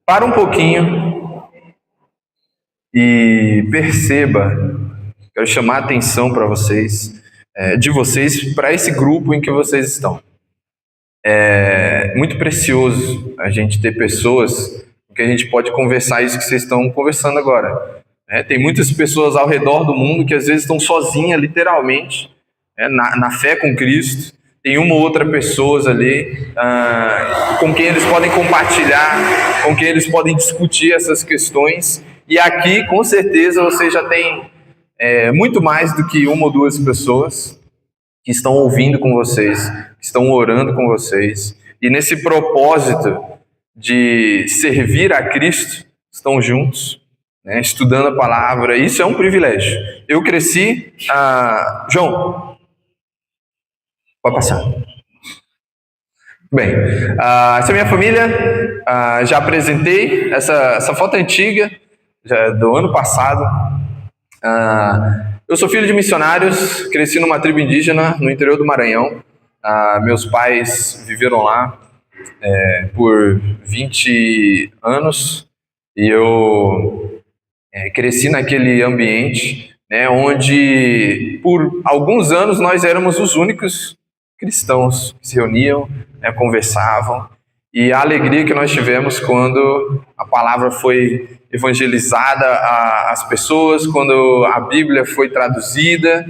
Para um pouquinho e perceba, quero chamar a atenção para vocês, de vocês, para esse grupo em que vocês estão. É muito precioso a gente ter pessoas com que a gente pode conversar isso que vocês estão conversando agora. Tem muitas pessoas ao redor do mundo que às vezes estão sozinhas, literalmente, na fé com Cristo. Tem uma ou outra pessoa ali com quem eles podem compartilhar, com quem eles podem discutir essas questões. E aqui, com certeza, você já tem muito mais do que uma ou duas pessoas que estão ouvindo com vocês, que estão orando com vocês. E nesse propósito de servir a Cristo, estão juntos, estudando a palavra. Isso é um privilégio. Eu cresci... João, pode passar. Bem, essa é a minha família. Já apresentei essa foto antiga, já do ano passado. Eu sou filho de missionários, cresci numa tribo indígena no interior do Maranhão. Meus pais viveram lá por 20 anos e eu cresci naquele ambiente, onde por alguns anos nós éramos os únicos cristãos que se reuniam, conversavam, e a alegria que nós tivemos quando a palavra foi evangelizada às pessoas, quando a Bíblia foi traduzida,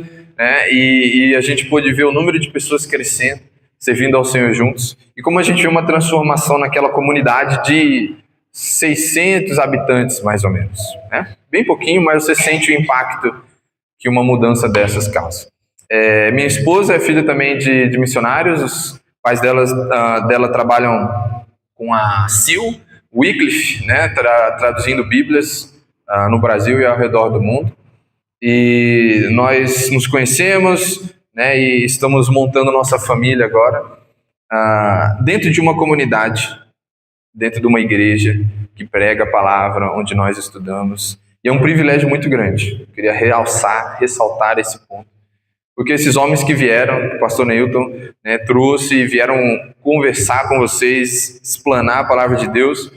e a gente pôde ver o número de pessoas crescendo, servindo ao Senhor juntos, e como a gente viu uma transformação naquela comunidade de 600 habitantes, mais ou menos. Bem pouquinho, mas você sente o impacto que uma mudança dessas causa. Minha esposa é filha também de missionários. Os pais dela trabalham com a Seal Wycliffe, traduzindo Bíblias no Brasil e ao redor do mundo. E nós nos conhecemos, e estamos montando nossa família agora dentro de uma comunidade, dentro de uma igreja que prega a palavra, onde nós estudamos. E é um privilégio muito grande. Eu queria ressaltar esse ponto. Porque esses homens que vieram, o pastor Neilton trouxe e vieram conversar com vocês, explanar a palavra de Deus,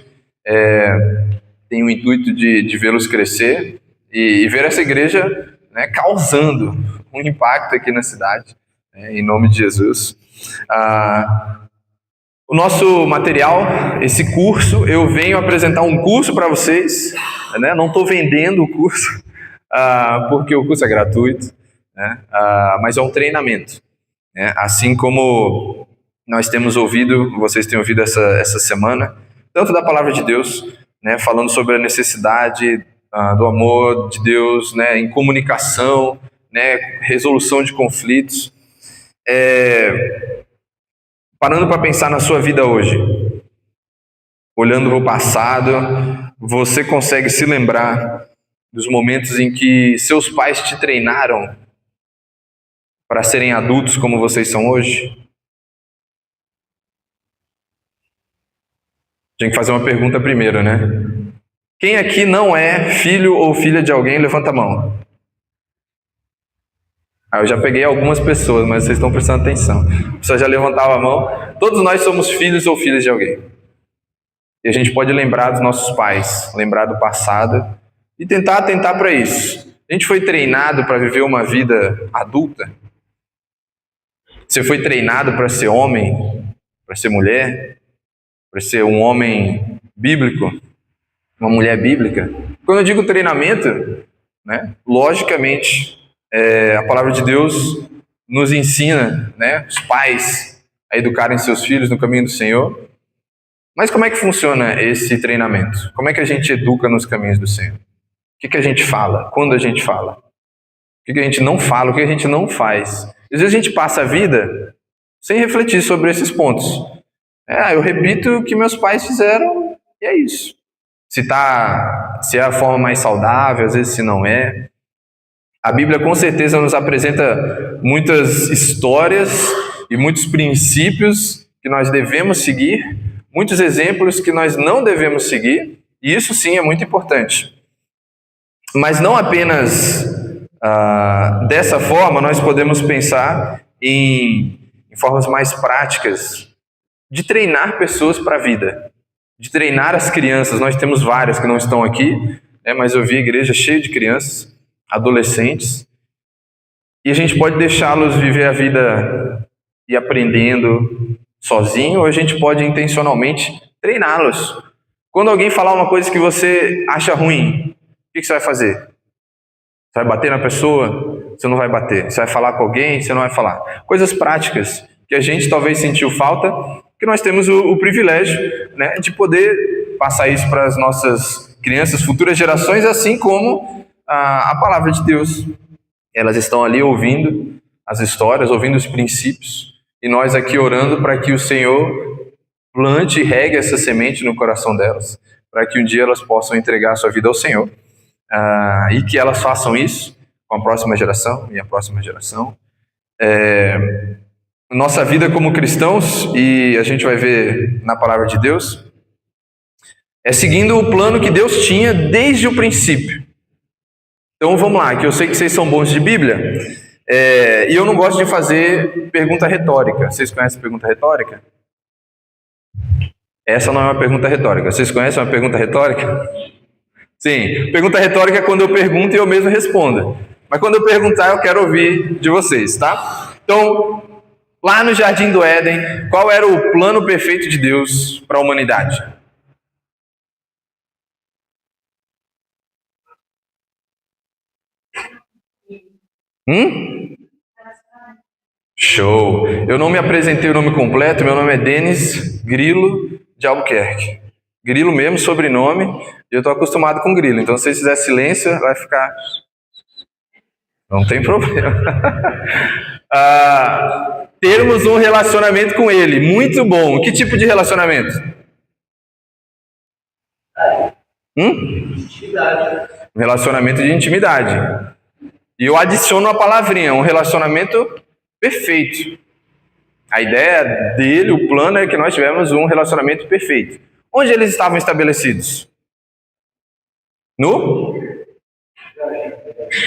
tem o intuito de vê-los crescer e ver essa igreja causando um impacto aqui na cidade, em nome de Jesus. O nosso material, esse curso, eu venho apresentar um curso para vocês, não estou vendendo o curso, porque o curso é gratuito, mas é um treinamento. Assim como nós temos ouvido, vocês têm ouvido essa semana, tanto da palavra de Deus, falando sobre a necessidade do amor de Deus, em comunicação, resolução de conflitos. Parando para pensar na sua vida hoje, olhando para o passado, você consegue se lembrar dos momentos em que seus pais te treinaram para serem adultos como vocês são hoje? Tem que fazer uma pergunta primeiro, Quem aqui não é filho ou filha de alguém, levanta a mão. Eu já peguei algumas pessoas, mas vocês estão prestando atenção. A pessoa já levantava a mão. Todos nós somos filhos ou filhas de alguém. E a gente pode lembrar dos nossos pais, lembrar do passado e tentar atentar para isso. A gente foi treinado para viver uma vida adulta? Você foi treinado para ser homem, para ser mulher, para ser um homem bíblico, uma mulher bíblica? Quando eu digo treinamento, logicamente, a palavra de Deus nos ensina, os pais a educarem seus filhos no caminho do Senhor. Mas como é que funciona esse treinamento? Como é que a gente educa nos caminhos do Senhor? O que a gente fala? Quando a gente fala? O que a gente não fala? O que a gente não faz? Às vezes a gente passa a vida sem refletir sobre esses pontos. Eu repito o que meus pais fizeram e é isso. Se é a forma mais saudável, às vezes se não é. A Bíblia com certeza nos apresenta muitas histórias e muitos princípios que nós devemos seguir, muitos exemplos que nós não devemos seguir, e isso sim é muito importante. Mas não apenas dessa forma, nós podemos pensar em formas mais práticas de treinar pessoas para a vida, de treinar as crianças. Nós temos várias que não estão aqui, né, mas eu vi a igreja cheia de crianças, adolescentes, e a gente pode deixá-los viver a vida e aprendendo sozinho, ou a gente pode intencionalmente treiná-los. Quando alguém falar uma coisa que você acha ruim, o que você vai fazer? Você vai bater na pessoa? Você não vai bater. Você vai falar com alguém? Você não vai falar. Coisas práticas que a gente talvez sentiu falta, que nós temos o privilégio, né, de poder passar isso para as nossas crianças, futuras gerações, assim como a palavra de Deus. Elas estão ali ouvindo as histórias, ouvindo os princípios, e nós aqui orando para que o Senhor plante e regue essa semente no coração delas, para que um dia elas possam entregar a sua vida ao Senhor, e que elas façam isso com a próxima geração e a próxima geração. Nossa vida como cristãos, e a gente vai ver na palavra de Deus, é seguindo o plano que Deus tinha desde o princípio. Então vamos lá, que eu sei que vocês são bons de Bíblia, e eu não gosto de fazer pergunta retórica. Vocês conhecem pergunta retórica? Essa não é uma pergunta retórica. Vocês conhecem uma pergunta retórica? Sim, pergunta retórica é quando eu pergunto e eu mesmo respondo. Mas quando eu perguntar, eu quero ouvir de vocês, tá? Então, lá no Jardim do Éden, qual era o plano perfeito de Deus para a humanidade? Show! Eu não me apresentei o nome completo, meu nome é Denis Grilo de Albuquerque. Grilo mesmo, sobrenome, e eu estou acostumado com grilo, então se vocês fizer silêncio, vai ficar... Não tem problema. Termos um relacionamento com ele, muito bom. Que tipo de relacionamento? Um relacionamento de intimidade. E eu adiciono a palavrinha, um relacionamento perfeito. A ideia dele, o plano é que nós tivemos um relacionamento perfeito. Onde eles estavam estabelecidos? No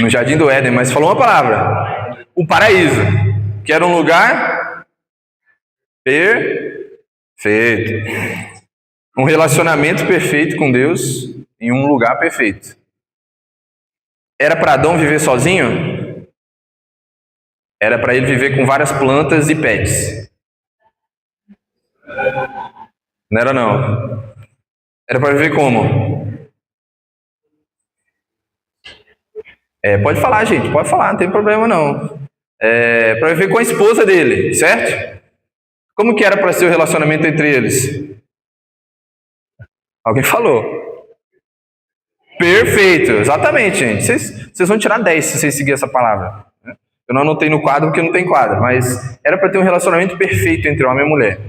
Jardim do Éden, mas falou uma palavra. O paraíso, que era um lugar perfeito. Um relacionamento perfeito com Deus em um lugar perfeito. Era para Adão viver sozinho? Era para ele viver com várias plantas e pets. Não era não. Era para viver como? Pode falar, gente, pode falar, não tem problema não. Para viver com a esposa dele, certo? Como que era para ser o relacionamento entre eles? Alguém falou. Perfeito, exatamente, gente. Vocês vão tirar 10 se vocês seguirem essa palavra. Eu não anotei no quadro porque não tem quadro, mas era para ter um relacionamento perfeito entre homem e mulher.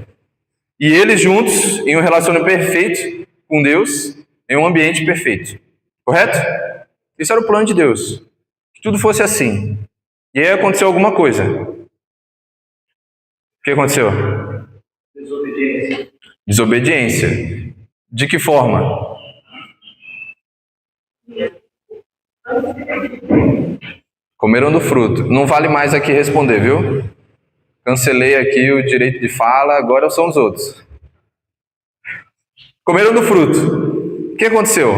E eles juntos, em um relacionamento perfeito com Deus, em um ambiente perfeito. Correto? Esse era o plano de Deus. Que tudo fosse assim. E aí aconteceu alguma coisa. O que aconteceu? Desobediência. De que forma? Comeram do fruto. Não vale mais aqui responder, viu? Cancelei aqui o direito de fala, agora são os outros. Comeram do fruto. O que aconteceu?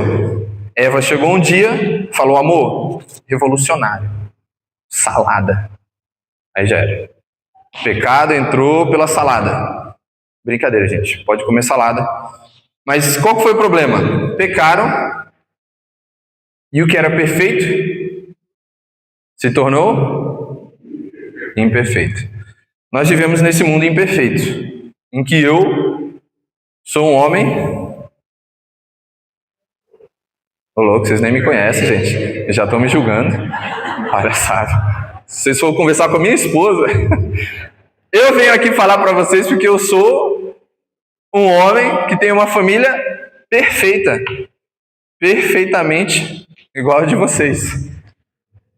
Eva chegou um dia, falou amor, revolucionário. Salada. Aí já era. Pecado entrou pela salada. Brincadeira, gente. Pode comer salada. Mas qual foi o problema? Pecaram. E o que era perfeito se tornou imperfeito. Nós vivemos nesse mundo imperfeito, em que eu sou um homem... Ô louco, vocês nem me conhecem, gente. Já estão me julgando. Palhaçada. Se vocês forem conversar com a minha esposa... Eu venho aqui falar para vocês porque eu sou um homem que tem uma família perfeita. Perfeitamente igual a de vocês.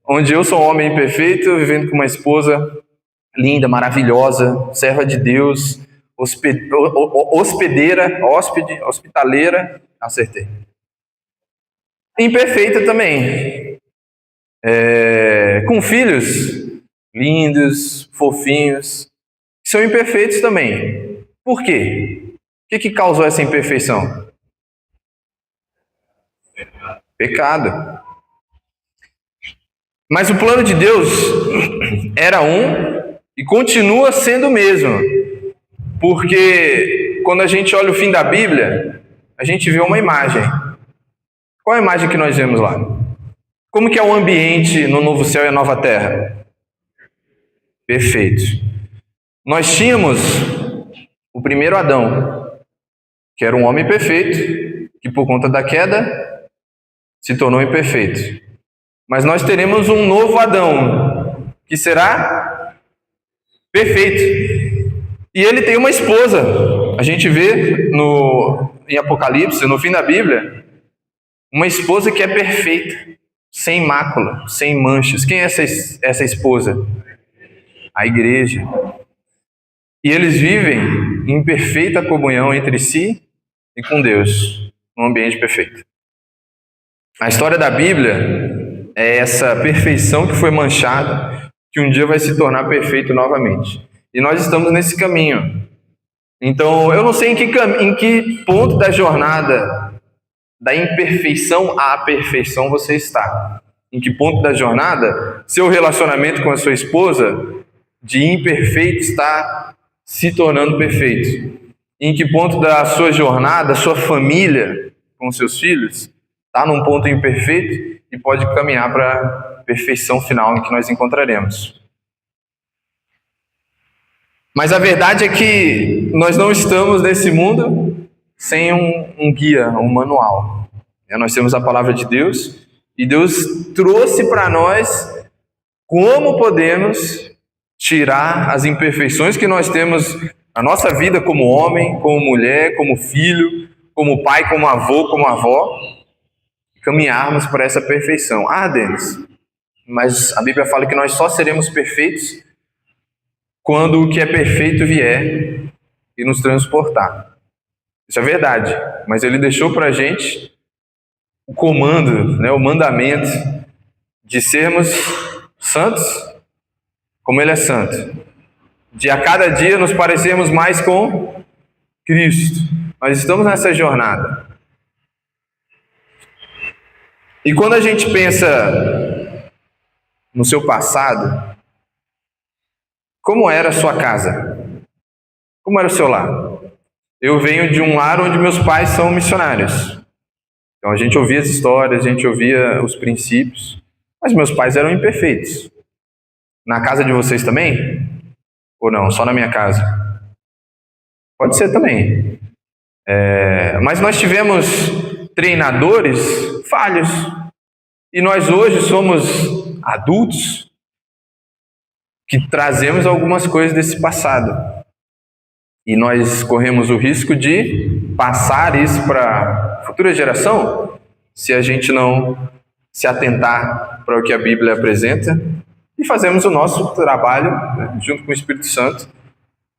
Onde eu sou um homem imperfeito, vivendo com uma esposa linda, maravilhosa, serva de Deus, hospitaleira, acertei. Imperfeita também. Com filhos lindos, fofinhos, que são imperfeitos também. Por quê? que causou essa imperfeição? Pecado. Mas o plano de Deus era um e continua sendo o mesmo. Porque quando a gente olha o fim da Bíblia, a gente vê uma imagem. Qual é a imagem que nós vemos lá? Como que é o ambiente no novo céu e a nova terra? Perfeito. Nós tínhamos o primeiro Adão, que era um homem perfeito, que por conta da queda se tornou imperfeito. Mas nós teremos um novo Adão, que será perfeito. E ele tem uma esposa. A gente vê em Apocalipse, no fim da Bíblia, uma esposa que é perfeita, sem mácula, sem manchas. Quem é essa esposa? A igreja. E eles vivem em perfeita comunhão entre si e com Deus, num ambiente perfeito. A história da Bíblia é essa perfeição que foi manchada, que um dia vai se tornar perfeito novamente. E nós estamos nesse caminho. Então, eu não sei em que ponto da jornada da imperfeição à perfeição você está. Em que ponto da jornada seu relacionamento com a sua esposa de imperfeito está se tornando perfeito. Em que ponto da sua jornada, sua família com seus filhos está num ponto imperfeito e pode caminhar para a perfeição final em que nós encontraremos. Mas a verdade é que nós não estamos nesse mundo sem um guia, um manual. Nós temos a palavra de Deus e Deus trouxe para nós como podemos tirar as imperfeições que nós temos na nossa vida como homem, como mulher, como filho, como pai, como avô, como avó, e caminharmos para essa perfeição. Ah, Denis, mas a Bíblia fala que nós só seremos perfeitos quando o que é perfeito vier e nos transportar. Isso é verdade, mas ele deixou para a gente o comando, o mandamento de sermos santos como ele é santo. De a cada dia nos parecermos mais com Cristo. Nós estamos nessa jornada. E quando a gente pensa no seu passado, como era a sua casa? Como era o seu lar? Eu venho de um lar onde meus pais são missionários. Então a gente ouvia as histórias, a gente ouvia os princípios, mas meus pais eram imperfeitos. Na casa de vocês também? Ou não? Só na minha casa? Pode ser também. Mas nós tivemos treinadores falhos. E nós hoje somos adultos que trazemos algumas coisas desse passado. E nós corremos o risco de passar isso para a futura geração se a gente não se atentar para o que a Bíblia apresenta e fazemos o nosso trabalho, junto com o Espírito Santo,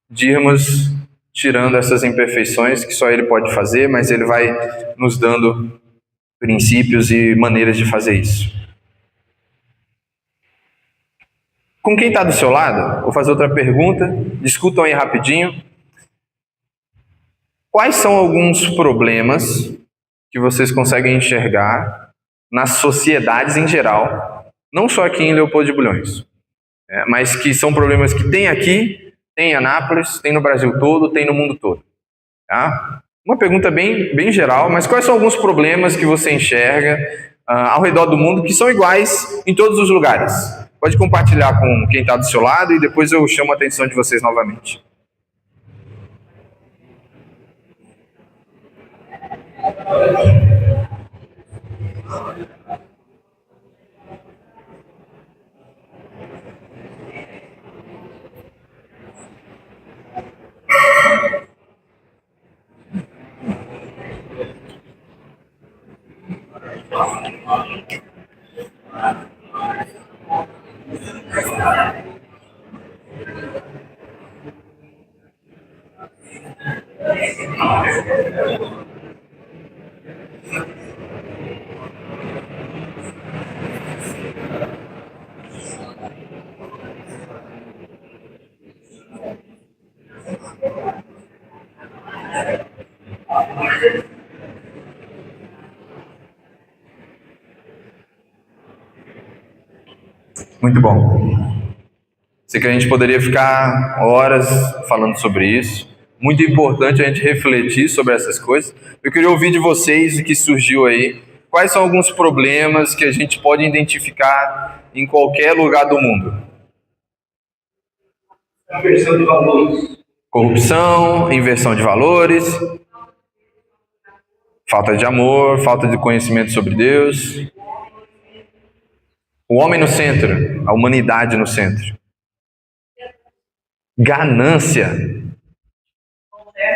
de irmos tirando essas imperfeições que só Ele pode fazer, mas Ele vai nos dando princípios e maneiras de fazer isso. Com quem está do seu lado, vou fazer outra pergunta, discutam aí rapidinho. Quais são alguns problemas que vocês conseguem enxergar nas sociedades em geral, não só aqui em Leopoldo de Bulhões, mas que são problemas que tem aqui, tem em Anápolis, tem no Brasil todo, tem no mundo todo? Tá? Uma pergunta bem geral, mas quais são alguns problemas que você enxerga ao redor do mundo que são iguais em todos os lugares? Pode compartilhar com quem está do seu lado e depois eu chamo a atenção de vocês novamente. Muito bom. Sei que a gente poderia ficar horas falando sobre isso. Muito importante a gente refletir sobre essas coisas. Eu queria ouvir de vocês o que surgiu aí. Quais são alguns problemas que a gente pode identificar em qualquer lugar do mundo? Inversão de valores. Corrupção, inversão de valores, falta de amor, falta de conhecimento sobre Deus. O homem no centro, a humanidade no centro. Ganância.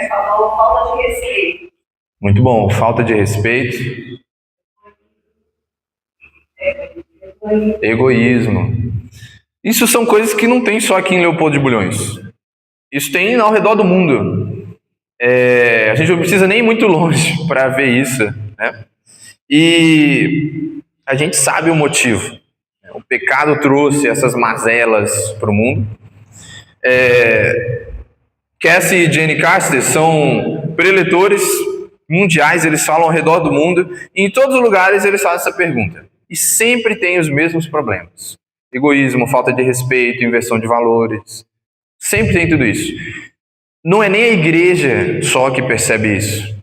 Falta de respeito. Muito bom, falta de respeito. Egoísmo. Isso são coisas que não tem só aqui em Leopoldo de Bulhões. Isso tem ao redor do mundo. A gente não precisa nem ir muito longe para ver isso, né? E a gente sabe o motivo. O pecado trouxe essas mazelas para o mundo. Cassie e Jane Carter são preletores mundiais, eles falam ao redor do mundo, e em todos os lugares eles fazem essa pergunta. E sempre tem os mesmos problemas. Egoísmo, falta de respeito, inversão de valores. Sempre tem tudo isso. Não é nem a igreja só que percebe isso.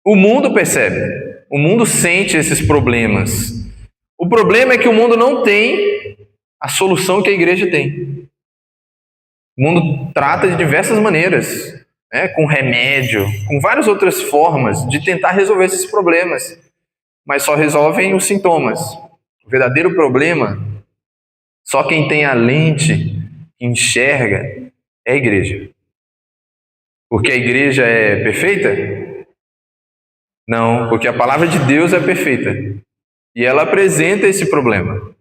O mundo percebe. O mundo sente esses problemas. O problema é que o mundo não tem a solução que a igreja tem. O mundo trata de diversas maneiras, né, com remédio, com várias outras formas de tentar resolver esses problemas, mas só resolvem os sintomas. O verdadeiro problema, só quem tem a lente que enxerga é a igreja. Porque a igreja é perfeita? Não, porque a palavra de Deus é perfeita. E ela apresenta esse problema.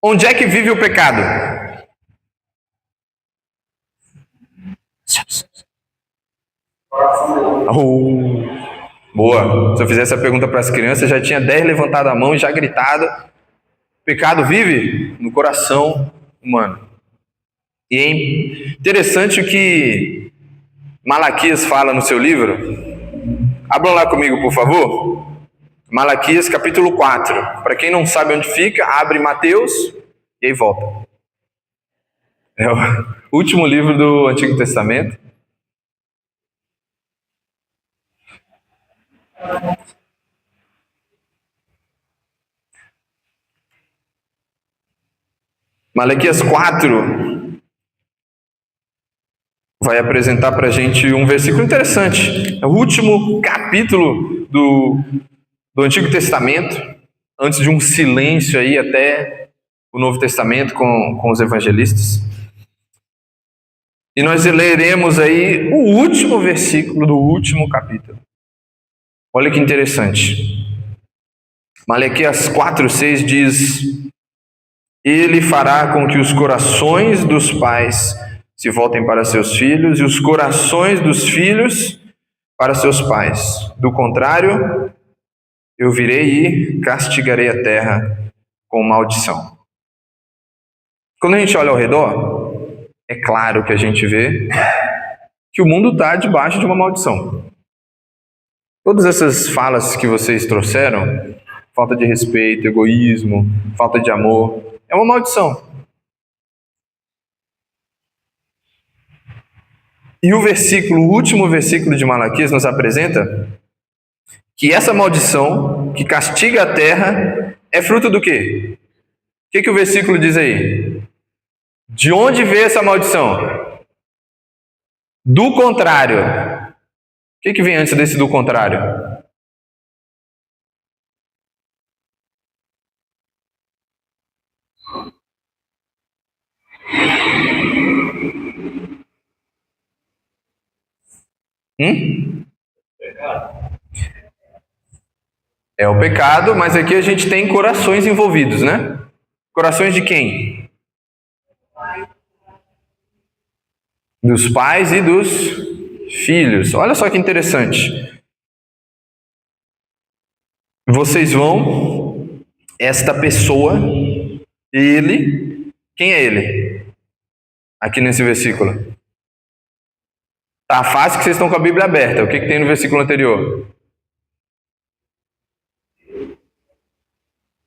Onde é que vive o pecado? Boa. Se eu fizesse essa pergunta para as crianças, já tinha 10 levantado a mão e já gritado. O pecado vive no coração humano. E é interessante o que Malaquias fala no seu livro. Abram lá comigo, por favor. Malaquias capítulo 4. Para quem não sabe onde fica, abre Mateus e aí volta. É o último livro do Antigo Testamento. Malaquias 4 vai apresentar para a gente um versículo interessante. É o último capítulo do Antigo Testamento, antes de um silêncio aí até o Novo Testamento com os evangelistas. E nós leremos aí o último versículo do último capítulo. Olha que interessante. Malaquias 4:6 diz: Ele fará com que os corações dos pais se voltem para seus filhos e os corações dos filhos para seus pais. Do contrário, eu virei e castigarei a terra com maldição. Quando a gente olha ao redor, é claro que a gente vê que o mundo está debaixo de uma maldição. Todas essas falas que vocês trouxeram, falta de respeito, egoísmo, falta de amor, é uma maldição. E o último versículo de Malaquias nos apresenta que essa maldição que castiga a terra é fruto do quê? O que o versículo diz aí? De onde veio essa maldição? Do contrário. O que vem antes desse do contrário? É o pecado, mas aqui a gente tem corações envolvidos, né? Corações de quem? Dos pais e dos filhos. Olha só que interessante. Vocês vão, esta pessoa, ele, quem é ele? Aqui nesse versículo. Tá fácil que vocês estão com a Bíblia aberta. O que tem no versículo anterior?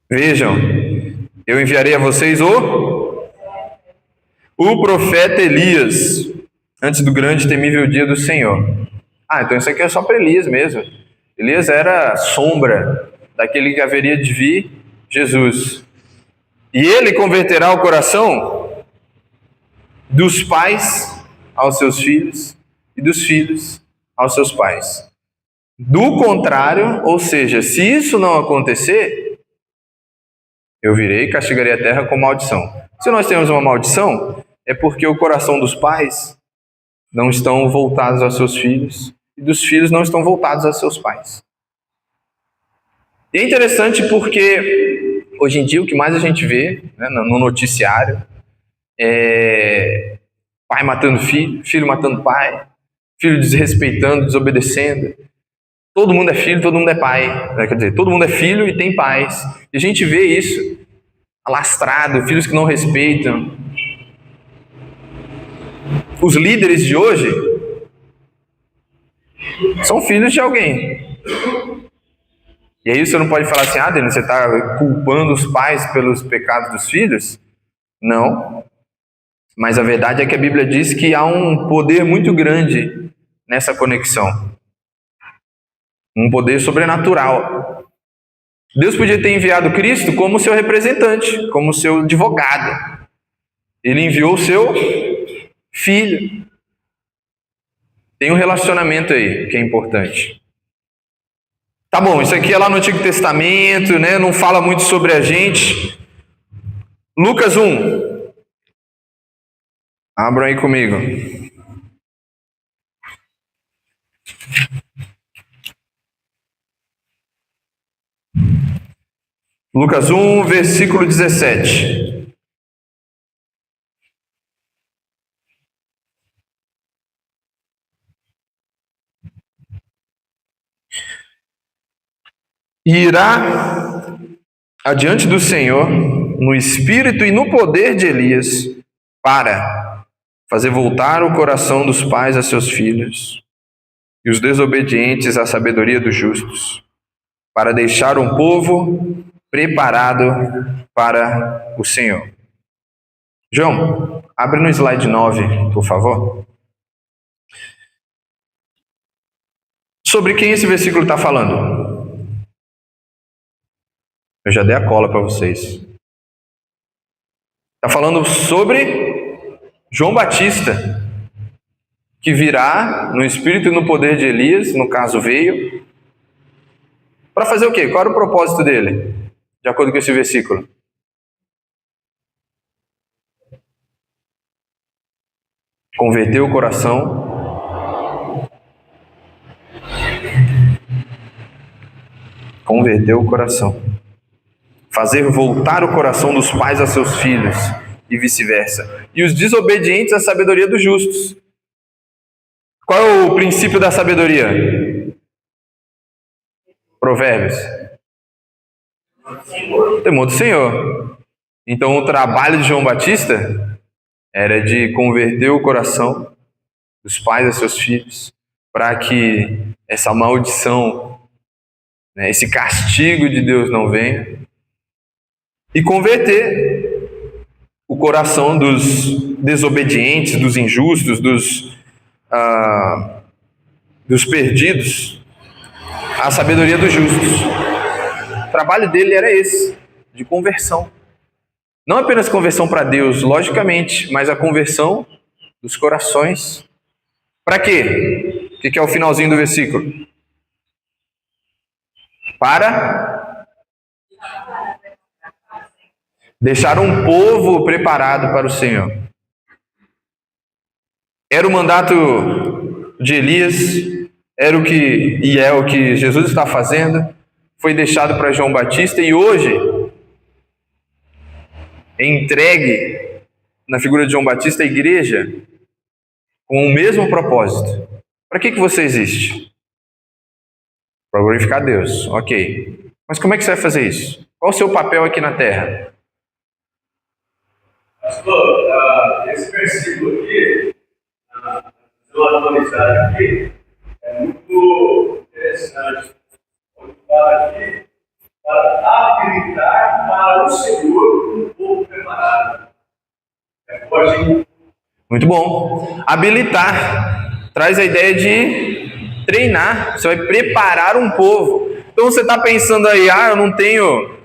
Vejam, Eu enviarei a vocês o profeta Elias, antes do grande e temível dia do Senhor. Então isso aqui é só para Elias mesmo. Elias era a sombra daquele que haveria de vir, Jesus. E ele converterá o coração dos pais aos seus filhos e dos filhos aos seus pais. Do contrário, ou seja, se isso não acontecer, eu virei e castigarei a terra com maldição. Se nós temos uma maldição, é porque o coração dos pais não estão voltados aos seus filhos e dos filhos não estão voltados aos seus pais. E é interessante porque hoje em dia o que mais a gente vê, né, no noticiário é pai matando filho, filho matando pai, filho desrespeitando, desobedecendo. Todo mundo é filho, todo mundo é pai. Quer dizer, todo mundo é filho e tem pais. E a gente vê isso alastrado, filhos que não respeitam. Os líderes de hoje são filhos de alguém. E aí você não pode falar assim, Denis, você está culpando os pais pelos pecados dos filhos? Não. Mas a verdade é que a Bíblia diz que há um poder muito grande nessa conexão. Um poder sobrenatural. Deus podia ter enviado Cristo como seu representante, como seu advogado. Ele enviou o seu filho. Tem um relacionamento aí que é importante. Tá bom, isso aqui é lá no Antigo Testamento, né? Não fala muito sobre a gente. Lucas 1. Abram aí comigo. Lucas 1, versículo 17. Irá adiante do Senhor no espírito e no poder de Elias para fazer voltar o coração dos pais a seus filhos e os desobedientes à sabedoria dos justos, para deixar um povo preparado para o Senhor. João, abre no slide 9, por favor. Sobre quem esse versículo está falando? Eu já dei a cola para vocês. Está falando sobre João Batista, que virá no espírito e no poder de Elias, no caso veio, para fazer o quê? Qual era o propósito dele, de acordo com esse versículo? Converter o coração. Converter o coração. Fazer voltar o coração dos pais a seus filhos e vice-versa. E os desobedientes à sabedoria dos justos. Qual é o princípio da sabedoria? Provérbios. Temor do Senhor. Então o trabalho de João Batista era de converter o coração dos pais a seus filhos, para que essa maldição, né, esse castigo de Deus não venha, e converter o coração dos desobedientes, dos injustos, dos perdidos, à sabedoria dos justos. O trabalho dele era esse, de conversão. Não apenas conversão para Deus, logicamente, mas a conversão dos corações. Para quê? O que é o finalzinho do versículo? Para deixar um povo preparado para o Senhor. Era o mandato de Elias, era o que Jesus está fazendo, foi deixado para João Batista e hoje é entregue na figura de João Batista a igreja com o mesmo propósito. Para que você existe? Para glorificar Deus, ok. Mas como é que você vai fazer isso? Qual o seu papel aqui na Terra? Pastor, esse versículo aqui, do atualizado aqui, é muito interessante. Quando fala aqui, para habilitar para o Senhor um povo preparado. É forte, hein? Muito bom. Habilitar traz a ideia de treinar. Você vai preparar um povo. Então você está pensando aí, eu não tenho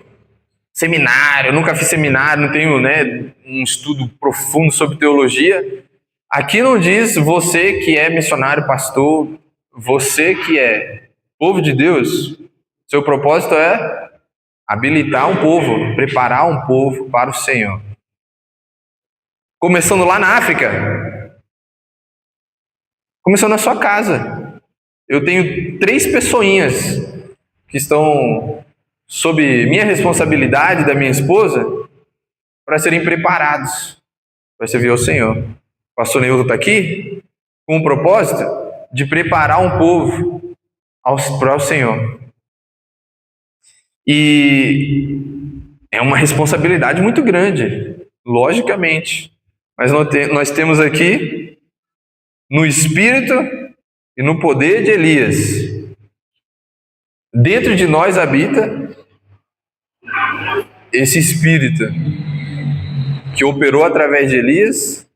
seminário, eu nunca fiz seminário, não tenho, um estudo profundo sobre teologia. Aqui não diz você que é missionário, pastor, você que é povo de Deus. Seu propósito é habilitar um povo, preparar um povo para o Senhor. Começando lá na África, começando na sua casa. Eu tenho 3 pessoinhas que estão sob minha responsabilidade, da minha esposa, para serem preparados para servir ao Senhor. O pastor Neilton está aqui com o propósito de preparar um povo para o Senhor. E é uma responsabilidade muito grande, logicamente. Mas nós temos aqui, no espírito e no poder de Elias, dentro de nós habita esse espírito que operou através de Elias,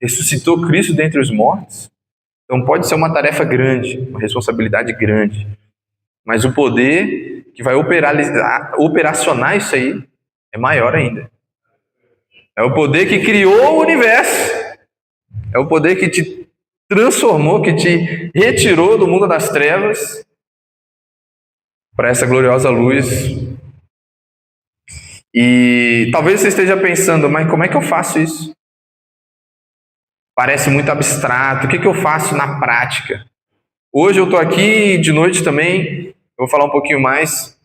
ressuscitou Cristo dentre os mortos. Então pode ser uma tarefa grande, uma responsabilidade grande, mas o poder que vai operacionar isso aí é maior ainda. É o poder que criou o universo, é o poder que te transformou, que te retirou do mundo das trevas para essa gloriosa luz. E talvez você esteja pensando, mas como é que eu faço isso? Parece muito abstrato. O que eu faço na prática? Hoje eu estou aqui, de noite também, eu vou falar um pouquinho mais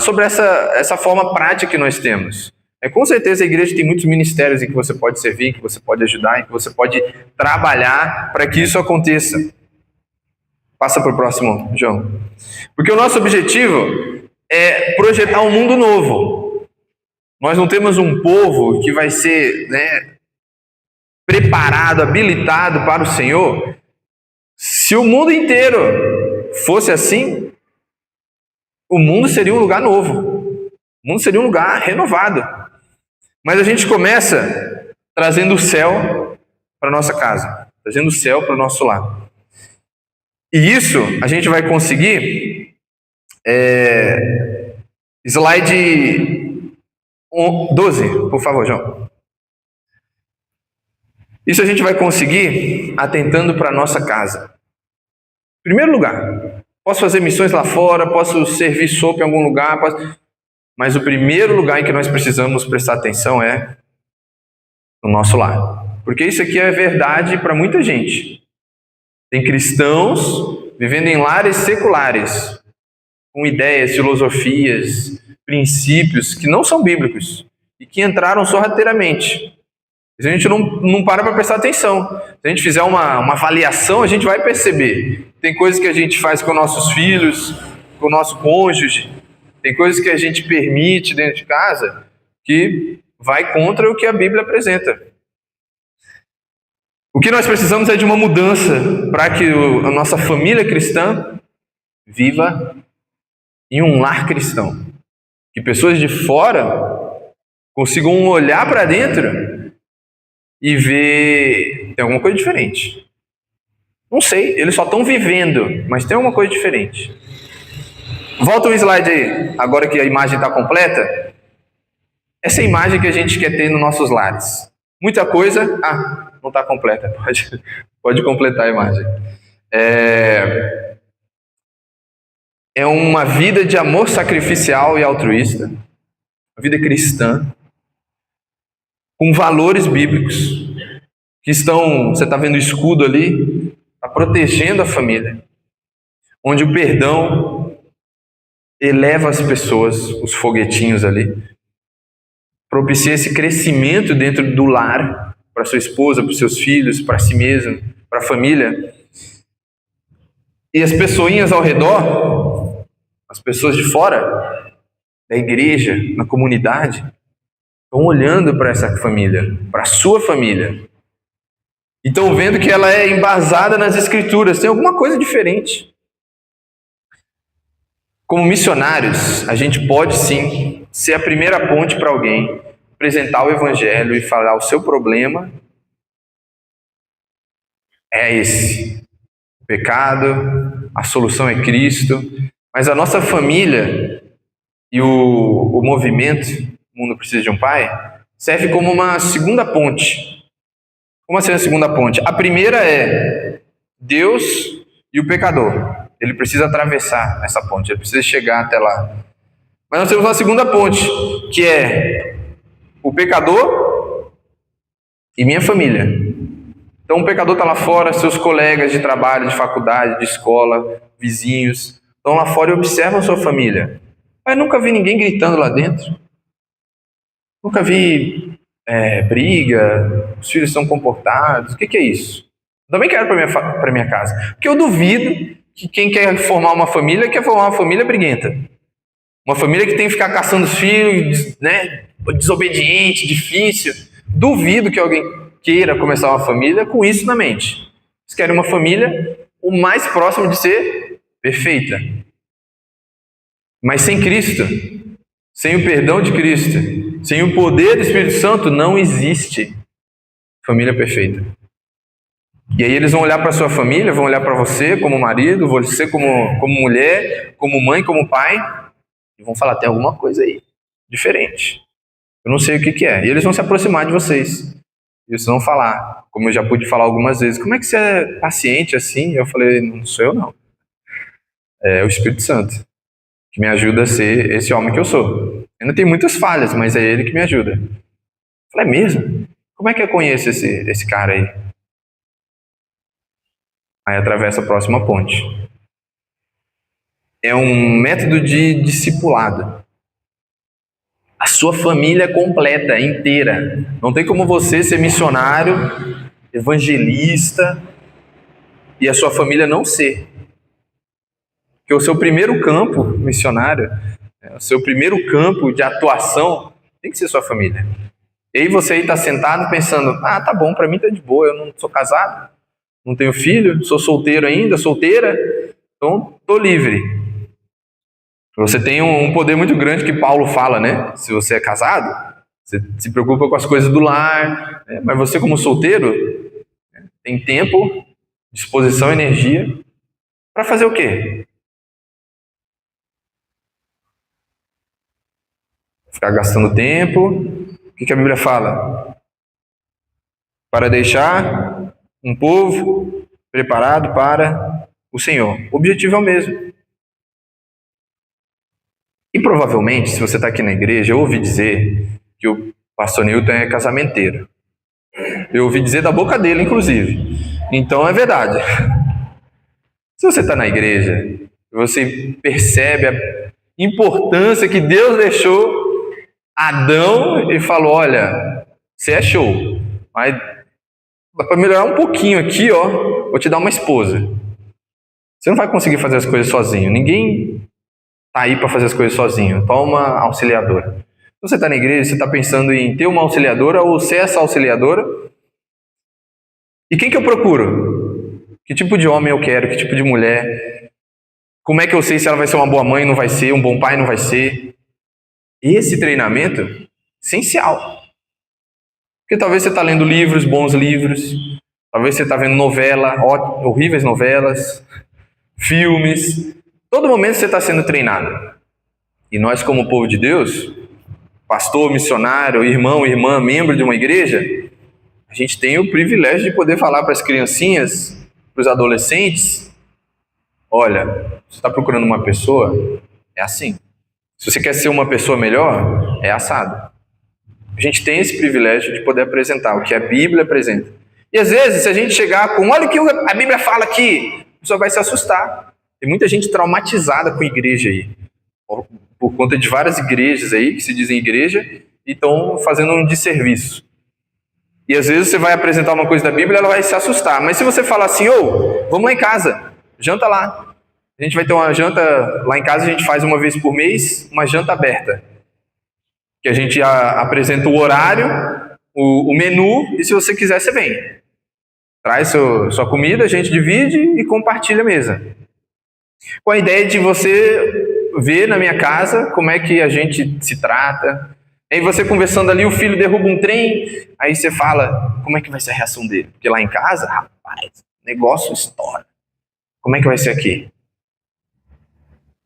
sobre essa forma prática que nós temos. Com certeza a igreja tem muitos ministérios em que você pode servir, em que você pode ajudar, em que você pode trabalhar para que isso aconteça. Passa para o próximo, João. Porque o nosso objetivo é projetar um mundo novo. Nós não temos um povo que vai ser preparado, habilitado para o Senhor. Se o mundo inteiro fosse assim, o mundo seria um lugar novo. O mundo seria um lugar renovado. Mas a gente começa trazendo o céu para a nossa casa, trazendo o céu para o nosso lar. E isso a gente vai conseguir. Slide 12, por favor, João. Isso a gente vai conseguir atentando para a nossa casa. Em primeiro lugar, posso fazer missões lá fora, posso servir sopa em algum lugar, mas o primeiro lugar em que nós precisamos prestar atenção é no nosso lar. Porque isso aqui é verdade para muita gente. Tem cristãos vivendo em lares seculares, com ideias, filosofias, princípios que não são bíblicos e que entraram sorrateiramente. Se a gente não para prestar atenção, se a gente fizer uma avaliação, a gente vai perceber. Tem coisas que a gente faz com nossos filhos, com o nosso cônjuge, tem coisas que a gente permite dentro de casa que vai contra o que a Bíblia apresenta. O que nós precisamos é de uma mudança para que a nossa família cristã viva em um lar cristão. Que pessoas de fora consigam olhar para dentro e ver tem alguma coisa diferente. Não sei, eles só estão vivendo, mas tem alguma coisa diferente. Volta um slide aí, agora que a imagem está completa. Essa imagem que a gente quer ter nos nossos lares. Muita coisa... não está completa, pode completar a imagem. É uma vida de amor sacrificial e altruísta, uma vida cristã, com valores bíblicos, que estão, você está vendo o escudo ali, está protegendo a família, onde o perdão eleva as pessoas, os foguetinhos ali, propicia esse crescimento dentro do lar, para sua esposa, para os seus filhos, para si mesmo, para a família. E as pessoinhas ao redor, as pessoas de fora da igreja, na comunidade, estão olhando para essa família, para a sua família. E estão vendo que ela é embasada nas escrituras, tem alguma coisa diferente. Como missionários, a gente pode sim ser a primeira ponte para alguém, apresentar o evangelho e falar: o seu problema é esse. O pecado, a solução é Cristo. Mas a nossa família e o movimento, o mundo precisa de um pai, serve como uma segunda ponte. Como assim a segunda ponte? A primeira é Deus e o pecador. Ele precisa atravessar essa ponte, ele precisa chegar até lá. Mas nós temos uma segunda ponte, que é o pecador e minha família. Então o pecador está lá fora, seus colegas de trabalho, de faculdade, de escola, vizinhos, estão lá fora e observam a sua família. Mas nunca vi ninguém gritando lá dentro. Nunca vi briga, os filhos são comportados. O que é isso? Também quero para minha casa. Porque eu duvido que quem quer formar uma família quer formar uma família briguenta. Uma família que tem que ficar caçando os filhos, né? Desobediente, difícil. Duvido que alguém queira começar uma família com isso na mente. Eles querem uma família o mais próximo de ser perfeita. Mas sem Cristo, sem o perdão de Cristo, sem o poder do Espírito Santo, não existe família perfeita. E aí eles vão olhar para a sua família, vão olhar para você como marido, você como mulher, como mãe, como pai, e vão falar: tem alguma coisa aí diferente. Eu não sei o que é. E eles vão se aproximar de vocês. E vocês vão falar, como eu já pude falar algumas vezes: como é que você é paciente assim? Eu falei: não sou eu não. É o Espírito Santo que me ajuda a ser esse homem que eu sou. Ainda tem muitas falhas, mas é ele que me ajuda. Eu falei: é mesmo? Como é que eu conheço esse cara aí? Aí atravessa a próxima ponte. É um método de discipulado. A sua família completa, inteira. Não tem como você ser missionário, evangelista, e a sua família não ser. Porque o seu primeiro campo missionário, o seu primeiro campo de atuação, tem que ser sua família. E aí você está sentado pensando: tá bom, para mim tá de boa, eu não sou casado, não tenho filho, sou solteiro ainda, solteira, então estou livre. Você tem um poder muito grande que Paulo fala, né? Se você é casado, você se preocupa com as coisas do lar, né? Mas você como solteiro, tem tempo, disposição, energia, para fazer o quê? Ficar gastando tempo. O que a Bíblia fala? Para deixar um povo preparado para o Senhor. O objetivo é o mesmo. E provavelmente, se você está aqui na igreja, eu ouvi dizer que o pastor Newton é casamenteiro. Eu ouvi dizer da boca dele, inclusive. Então é verdade. Se você está na igreja, você percebe a importância que Deus deixou Adão e falou: olha, você é show, mas para melhorar um pouquinho aqui, vou te dar uma esposa. Você não vai conseguir fazer as coisas sozinho. Ninguém está aí para fazer as coisas sozinho. Toma uma auxiliadora. Se você está na igreja, você está pensando em ter uma auxiliadora ou ser essa auxiliadora. E quem que eu procuro? Que tipo de homem eu quero? Que tipo de mulher? Como é que eu sei se ela vai ser uma boa mãe, não vai ser? Um bom pai, não vai ser? Esse treinamento é essencial. Porque talvez você está lendo livros, bons livros. Talvez você está vendo novela, horríveis novelas, filmes. Todo momento você está sendo treinado. E nós, como povo de Deus, pastor, missionário, irmão, irmã, membro de uma igreja, a gente tem o privilégio de poder falar para as criancinhas, para os adolescentes: olha, você está procurando uma pessoa? É assim. Se você quer ser uma pessoa melhor, é assado. A gente tem esse privilégio de poder apresentar o que a Bíblia apresenta. E às vezes, se a gente chegar com: olha o que a Bíblia fala aqui, a pessoa vai se assustar. Tem muita gente traumatizada com a igreja aí, por conta de várias igrejas aí, que se dizem igreja, e estão fazendo um desserviço. E às vezes você vai apresentar uma coisa da Bíblia, ela vai se assustar. Mas se você falar assim: vamos lá em casa, janta lá. A gente vai ter uma janta, lá em casa a gente faz uma vez por mês, uma janta aberta. Que a gente apresenta o horário, o menu, e se você quiser, você vem. Traz sua comida, a gente divide e compartilha a mesa. Com a ideia de você vê na minha casa como é que a gente se trata. Aí você conversando ali, o filho derruba um trem, aí você fala, como é que vai ser a reação dele? Porque lá em casa, rapaz, negócio estoura. Como é que vai ser aqui?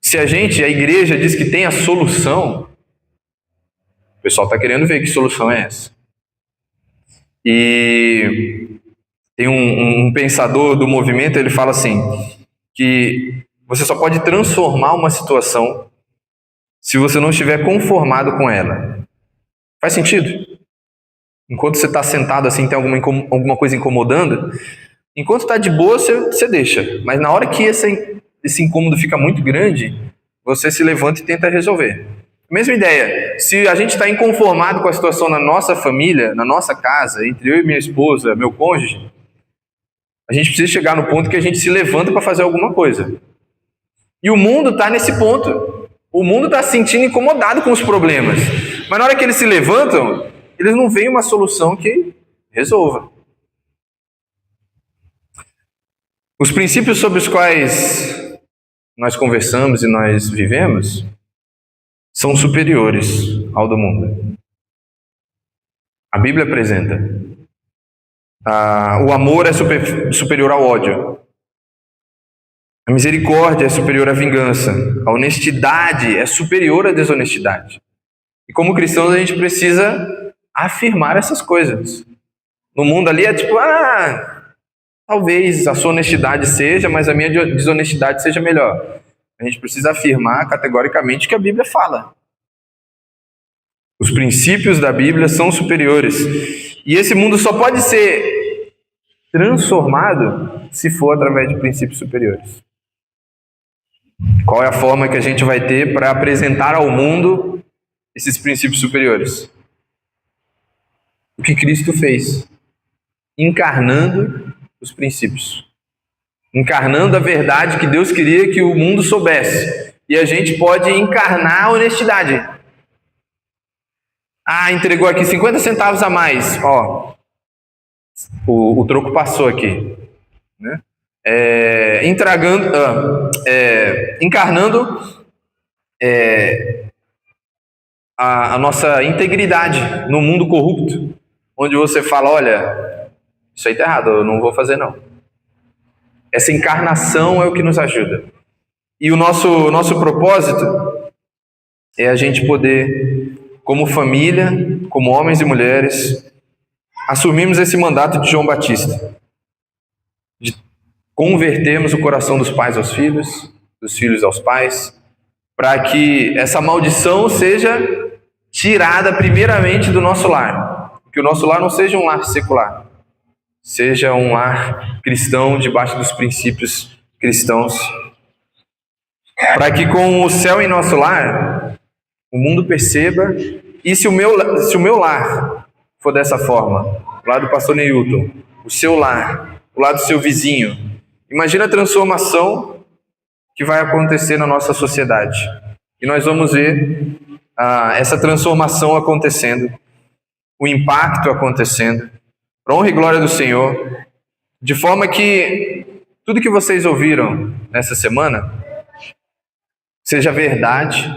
Se a igreja diz que tem a solução, o pessoal está querendo ver que solução é essa. E tem um pensador do movimento, ele fala assim, que você só pode transformar uma situação se você não estiver conformado com ela. Faz sentido? Enquanto você está sentado assim, tem alguma coisa incomodando, enquanto está de boa, você deixa. Mas na hora que esse incômodo fica muito grande, você se levanta e tenta resolver. Mesma ideia, se a gente está inconformado com a situação na nossa família, na nossa casa, entre eu e minha esposa, meu cônjuge, a gente precisa chegar no ponto que a gente se levanta para fazer alguma coisa. E o mundo está nesse ponto. O mundo está se sentindo incomodado com os problemas. Mas na hora que eles se levantam, eles não veem uma solução que resolva. Os princípios sobre os quais nós conversamos e nós vivemos são superiores ao do mundo. A Bíblia apresenta. O amor é superior ao ódio. A misericórdia é superior à vingança. A honestidade é superior à desonestidade. E como cristãos a gente precisa afirmar essas coisas. No mundo ali é tipo, talvez a sua honestidade seja, mas a minha desonestidade seja melhor. A gente precisa afirmar categoricamente o que a Bíblia fala. Os princípios da Bíblia são superiores. E esse mundo só pode ser transformado se for através de princípios superiores. Qual é a forma que a gente vai ter para apresentar ao mundo esses princípios superiores? O que Cristo fez, encarnando os princípios, encarnando a verdade que Deus queria que o mundo soubesse. E a gente pode encarnar a honestidade. Entregou aqui 50 centavos a mais. O troco passou aqui, né? Encarnando a nossa integridade no mundo corrupto, onde você fala, olha, isso aí está errado, eu não vou fazer não. Essa encarnação é o que nos ajuda. E o nosso propósito é a gente poder, como família, como homens e mulheres, assumirmos esse mandato de João Batista, de convertermos o coração dos pais aos filhos, dos filhos aos pais, para que essa maldição seja tirada primeiramente do nosso lar. Que o nosso lar não seja um lar secular, seja um lar cristão debaixo dos princípios cristãos. Para que com o céu em nosso lar, o mundo perceba, e se o meu lar for dessa forma, o lar do pastor Neilton, o seu lar, o lar do seu vizinho, imagina a transformação que vai acontecer na nossa sociedade. E nós vamos ver essa transformação acontecendo, o impacto acontecendo, para honra e glória do Senhor, de forma que tudo que vocês ouviram nessa semana seja verdade,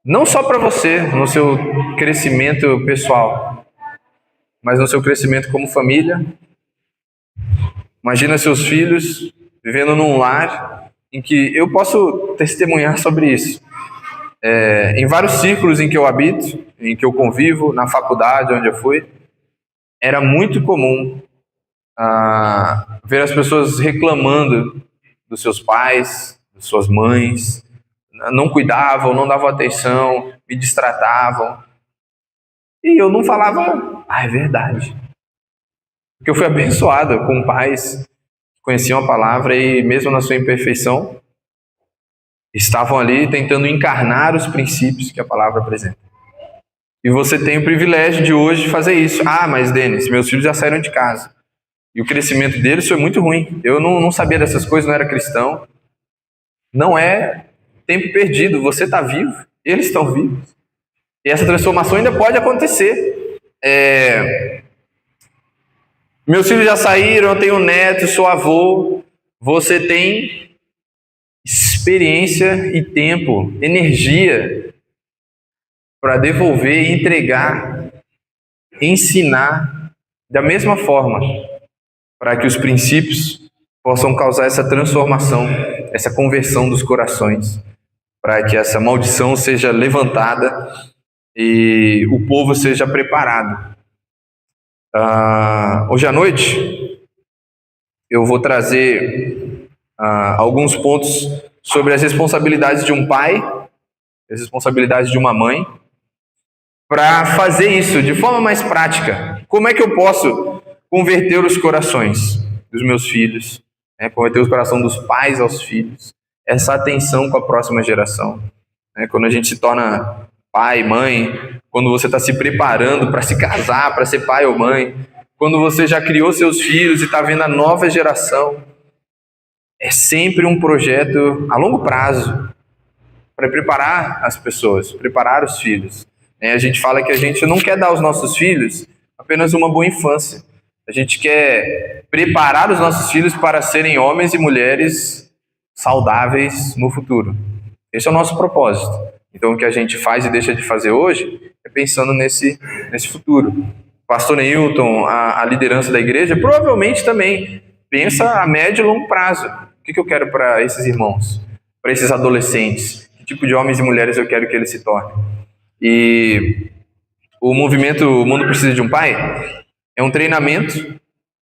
não só para você, no seu crescimento pessoal, mas no seu crescimento como família. Imagina seus filhos vivendo num lar em que eu posso testemunhar sobre isso. Em vários círculos em que eu habito, em que eu convivo, na faculdade onde eu fui, era muito comum ver as pessoas reclamando dos seus pais, das suas mães, não cuidavam, não davam atenção, me distratavam. E eu não falava, é verdade. Porque eu fui abençoado com pais que conheciam a palavra e mesmo na sua imperfeição, estavam ali tentando encarnar os princípios que a palavra apresenta. E você tem o privilégio de hoje fazer isso. Mas Denis, meus filhos já saíram de casa. E o crescimento deles foi muito ruim. Eu não sabia dessas coisas, não era cristão. Não é tempo perdido. Você está vivo, eles estão vivos. E essa transformação ainda pode acontecer. Meus filhos já saíram, eu tenho neto, sou avô. Você tem experiência e tempo, energia para devolver e entregar, ensinar da mesma forma, para que os princípios possam causar essa transformação, essa conversão dos corações, para que essa maldição seja levantada e o povo seja preparado. Hoje à noite eu vou trazer alguns pontos sobre as responsabilidades de um pai, as responsabilidades de uma mãe, para fazer isso de forma mais prática. Como é que eu posso converter os corações dos meus filhos, converter o coração dos pais aos filhos, essa atenção com a próxima geração. Quando a gente se torna pai, mãe, quando você está se preparando para se casar, para ser pai ou mãe, quando você já criou seus filhos e está vendo a nova geração, é sempre um projeto a longo prazo para preparar as pessoas, preparar os filhos. A gente fala que a gente não quer dar aos nossos filhos apenas uma boa infância. A gente quer preparar os nossos filhos para serem homens e mulheres saudáveis no futuro. Esse é o nosso propósito. Então, o que a gente faz e deixa de fazer hoje é pensando nesse futuro. O pastor Neilton, a liderança da igreja, provavelmente também pensa a médio e longo prazo. O que eu quero para esses irmãos, para esses adolescentes? Que tipo de homens e mulheres eu quero que eles se tornem? E o movimento O Mundo Precisa de um Pai é um treinamento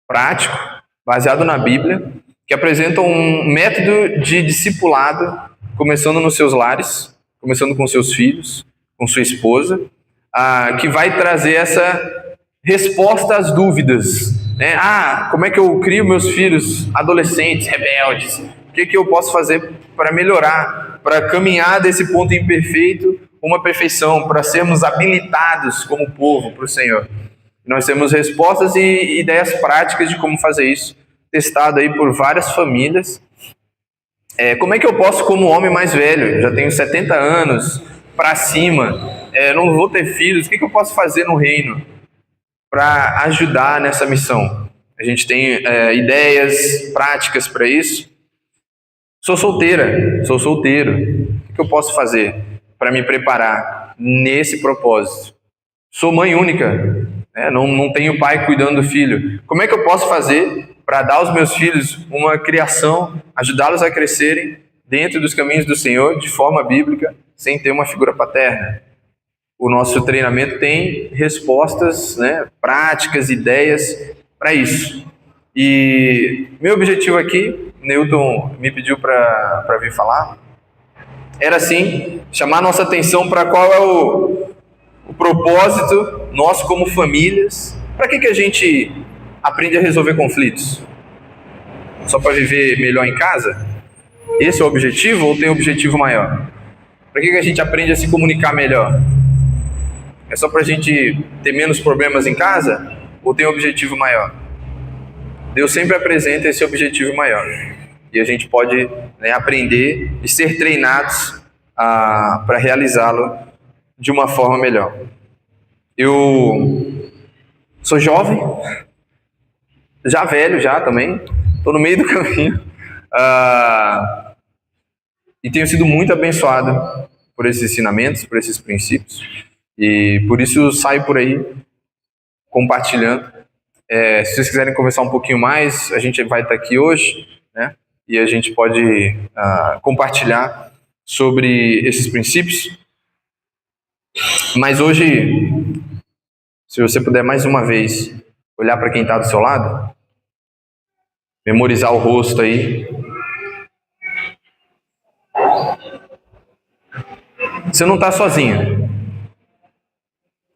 prático, baseado na Bíblia, que apresenta um método de discipulado, começando nos seus lares, começando com seus filhos, com sua esposa, que vai trazer essa resposta às dúvidas. Como é que eu crio meus filhos adolescentes, rebeldes? O que eu posso fazer para melhorar, para caminhar desse ponto imperfeito uma perfeição, para sermos habilitados como povo para o Senhor? Nós temos respostas e ideias práticas de como fazer isso, testado aí por várias famílias. Como é que eu posso, como homem mais velho, já tenho 70 anos, para cima, não vou ter filhos, o que eu posso fazer no reino para ajudar nessa missão? A gente tem ideias práticas para isso. Sou solteiro. O que eu posso fazer para me preparar nesse propósito? Sou mãe única, não tenho pai cuidando do filho. Como é que eu posso fazer para dar aos meus filhos uma criação, ajudá-los a crescerem dentro dos caminhos do Senhor, de forma bíblica, sem ter uma figura paterna? O nosso treinamento tem respostas, práticas, ideias para isso. E meu objetivo aqui, Newton me pediu para vir falar, era assim, chamar nossa atenção para qual é o propósito nosso como famílias. Para que a gente aprende a resolver conflitos? Só para viver melhor em casa? Esse é o objetivo ou tem objetivo maior? Para que a gente aprende a se comunicar melhor? É só para a gente ter menos problemas em casa? Ou tem um objetivo maior? Deus sempre apresenta esse objetivo maior. E a gente pode aprender e ser treinados para realizá-lo de uma forma melhor. Eu sou jovem, já velho já também, estou no meio do caminho, e tenho sido muito abençoado por esses ensinamentos, por esses princípios, e por isso saio por aí compartilhando. Se vocês quiserem conversar um pouquinho mais, a gente vai estar aqui hoje, e a gente pode compartilhar sobre esses princípios. Mas hoje, se você puder mais uma vez olhar para quem está do seu lado, memorizar o rosto aí. Você não está sozinho.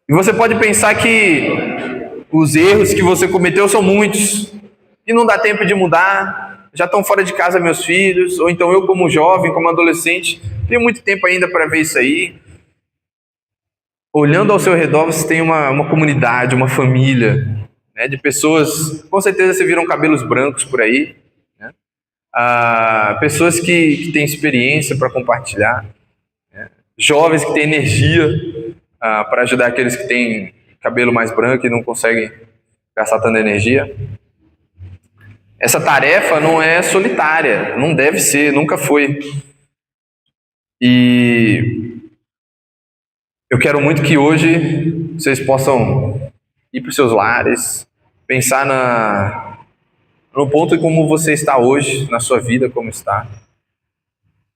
E você pode pensar que os erros que você cometeu são muitos e não dá tempo de mudar, já estão fora de casa meus filhos, ou então eu como jovem, como adolescente, tenho muito tempo ainda para ver isso aí. Olhando ao seu redor, você tem uma comunidade, uma família, de pessoas, com certeza você viram cabelos brancos por aí, pessoas que têm experiência para compartilhar, jovens que têm energia para ajudar aqueles que têm cabelo mais branco e não conseguem gastar tanta energia. Essa tarefa não é solitária, não deve ser, nunca foi. E eu quero muito que hoje vocês possam ir para os seus lares, pensar no ponto em como você está hoje, na sua vida, como está.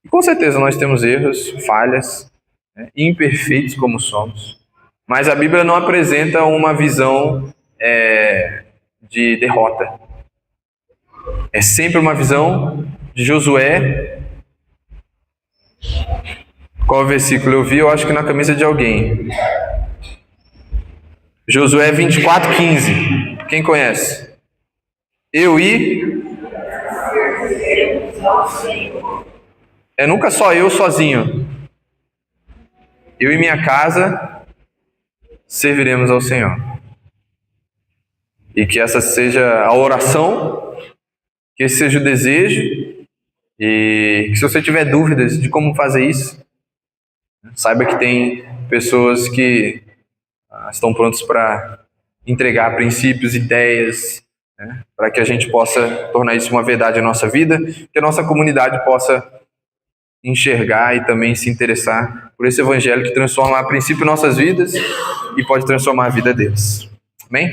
E com certeza nós temos erros, falhas, né, imperfeitos como somos. Mas a Bíblia não apresenta uma visão de derrota. É sempre uma visão de Josué. Qual versículo eu vi? Eu acho que na camisa de alguém. Josué 24:15. Quem conhece? Eu e... É nunca só eu sozinho. Eu e minha casa serviremos ao Senhor. E que essa seja a oração, que esse seja o desejo, e que se você tiver dúvidas de como fazer isso, saiba que tem pessoas que estão prontas para entregar princípios, ideias, né, para que a gente possa tornar isso uma verdade na nossa vida, que a nossa comunidade possa enxergar e também se interessar por esse evangelho que transforma a princípio nossas vidas e pode transformar a vida deles. Amém?